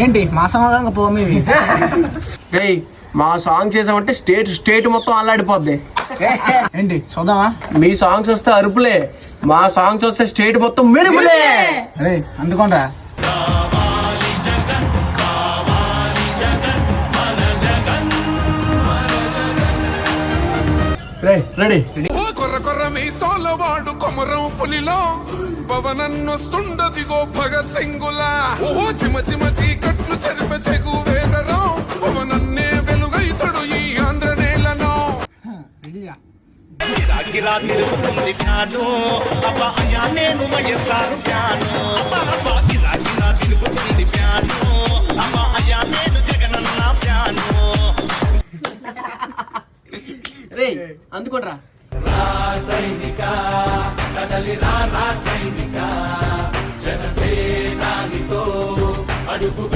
ఏంటి మా సమాధానం పో మీది. రేయ్ మా సాంగ్ చేసామంటే స్టేట్ మొత్తం అల్లాడిపోద్ది. ఏంటి చూద్దామా? మీ సాంగ్స్ వస్తే అరుపులే, మా సాంగ్స్ వస్తే స్టేట్ మొత్తం మెరుపులే. అరే అందుకోండ్రా. రెడీ. కొర్ర మీ సోలవాడు కొమరం పులిలో పవనన్నొస్తుండదిగో భగత్ సింగులా. ఓ చిమ చిమ చీకట్లు చెరిప చెగు వేదరో పవనన్నే వెలుగైతడు ఈ ఆంధ్ర నేలను. గిరా తిరుగుతుంది ఫ్యాను అబ్బా అయ్యా నేను వయస్సారు ఫ్యాను గిరా గిరా తిరుగుతుంది ఫ్యాను